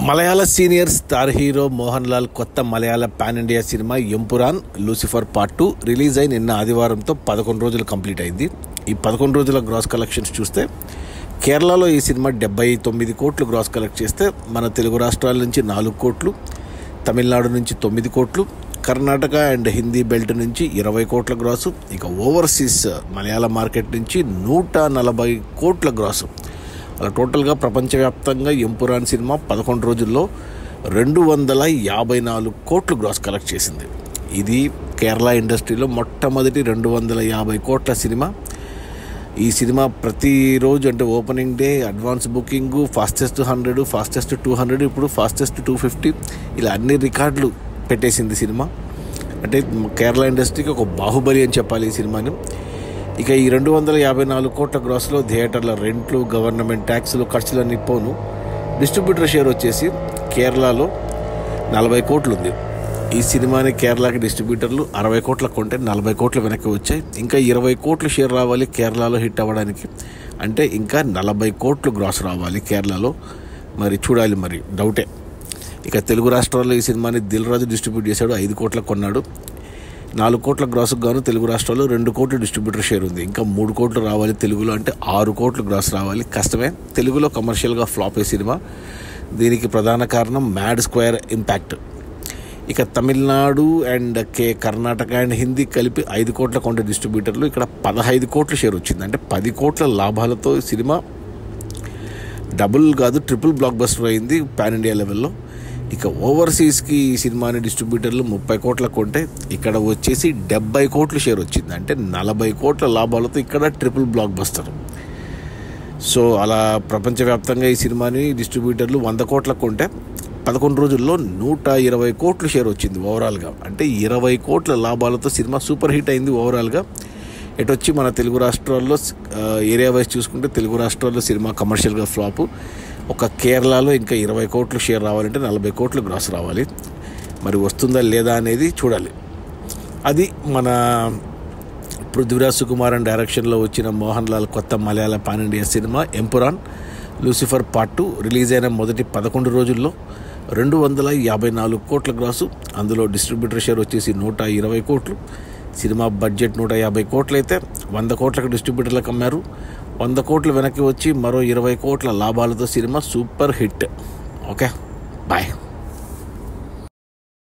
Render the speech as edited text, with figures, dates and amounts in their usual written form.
మలయాళ senior star hero Mohan Lal కొత్త Malayalam pan India cinema Empuraan Lucifer part 2 release అయి నిన్న ఆదివారంతో 11 రోజులు కంప్లీట్ అయింది. ఈ 11 రోజుల గ్రాస్ కలెక్షన్స్ చూస్తే కేరళలో ఈ సినిమా 79 కోట్లు గ్రాస్ కలెక్ట్ చేస్తే మన తెలుగు రాష్ట్రాల నుంచి 4 కోట్లు, తమిళనాడు నుంచి 9 కోట్లు, కర్ణాటక అండ్ హిందీ బెల్ట్ నుంచి 20 కోట్ల గ్రాసు, ఇక ఓవర్సీస్ మలయాళ మార్కెట్ నుంచి 140 కోట్ల గ్రాసు. అలా టోటల్గా ప్రపంచవ్యాప్తంగా ఎంపురాన్ సినిమా 11 రోజుల్లో 254 కోట్లు గ్రాస్ కలెక్ట్ చేసింది. ఇది కేరళ ఇండస్ట్రీలో మొట్టమొదటి 250 కోట్ల సినిమా. ఈ సినిమా ప్రతిరోజు అంటే opening day, advance booking, fastest 100, fastest 200, ఇప్పుడు ఫాస్టెస్ట్ 250, ఇలా అన్ని రికార్డులు పెట్టేసింది సినిమా. అంటే కేరళ ఇండస్ట్రీకి ఒక బాహుబలి అని చెప్పాలి ఈ సినిమాని. ఇక ఈ 254 కోట్ల గ్రాస్లో థియేటర్ల రెంట్లు, గవర్నమెంట్ ట్యాక్సులు, ఖర్చులన్నీ పోను. డిస్ట్రిబ్యూటర్ షేర్ వచ్చేసి కేరళలో 40 కోట్లు ఉంది. ఈ సినిమాని కేరళకి డిస్ట్రిబ్యూటర్లు 60 కోట్ల కొంటే 40 కోట్లు వెనక్కి వచ్చాయి. ఇంకా 20 కోట్లు షేర్ రావాలి కేరళలో హిట్ అవ్వడానికి, అంటే ఇంకా 40 కోట్లు గ్రాస్ రావాలి కేరళలో. మరి చూడాలి, మరి డౌటే. ఇక తెలుగు రాష్ట్రాల్లో ఈ సినిమాని దిల్ రాజు డిస్ట్రిబ్యూట్ చేశాడు, 5 కోట్లకు కొన్నాడు. 4 కోట్ల గ్రాసుకు గాను తెలుగు రాష్ట్రాల్లో 2 కోట్లు డిస్ట్రిబ్యూటర్ షేర్ ఉంది. ఇంకా 3 కోట్లు రావాలి తెలుగులో, అంటే 6 కోట్లు గ్రాస్ రావాలి. కష్టమే. తెలుగులో కమర్షియల్గా ఫ్లాప్ అయ్యే సినిమా. దీనికి ప్రధాన కారణం మ్యాడ్ స్క్వేర్ ఇంపాక్ట్. ఇక తమిళనాడు అండ్ కర్ణాటక అండ్ హిందీ కలిపి 5 కోట్ల కొంటే డిస్ట్రిబ్యూటర్లు, ఇక్కడ 15 కోట్ల షేర్ వచ్చింది. అంటే 10 కోట్ల లాభాలతో సినిమా డబుల్ కాదు ట్రిపుల్ బ్లాక్ బస్టర్ అయింది పాన్ ఇండియా లెవెల్లో. ఇక ఓవర్సీస్కి ఈ సినిమాని డిస్ట్రిబ్యూటర్లు 30 కోట్ల కొంటే ఇక్కడ వచ్చేసి 70 కోట్ల షేర్ వచ్చింది. అంటే 40 కోట్ల లాభాలతో ఇక్కడ ట్రిపుల్ బ్లాక్ బస్టర్. సో అలా ప్రపంచవ్యాప్తంగా ఈ సినిమాని డిస్ట్రిబ్యూటర్లు 100 కోట్ల కొంటే 11 రోజుల్లో 120 కోట్ల షేర్ వచ్చింది ఓవరాల్గా. అంటే 20 కోట్ల లాభాలతో సినిమా సూపర్ హిట్ అయింది ఓవరాల్గా. వచ్చి మన తెలుగు రాష్ట్రాల్లో ఏరియా వైజ్ చూసుకుంటే తెలుగు రాష్ట్రాల్లో సినిమా కమర్షియల్గా ఫ్లాపు. ఒక కేరళలో ఇంకా 20 కోట్లు షేర్ రావాలంటే 40 కోట్లు గ్రాస్ రావాలి. మరి వస్తుందా లేదా అనేది చూడాలి. అది మన పృథ్వీరాజ్ సుకుమారన్ డైరెక్షన్లో వచ్చిన మోహన్ లాల్ కొత్త Malayalam pan India cinema Empuraan Lucifer part 2 release అయిన మొదటి 11 రోజుల్లో 254 కోట్ల గ్రాసు. అందులో డిస్ట్రిబ్యూటర్ షేర్ వచ్చేసి 120 కోట్లు. సినిమా బడ్జెట్ 150 కోట్లు అయితే 100 కోట్లకు డిస్ట్రిబ్యూటర్లకు అమ్మారు. 100 కోట్లు వెనక్కి వచ్చి మరో 20 కోట్ల లాభాలతో cinema super hit. Okay, bye.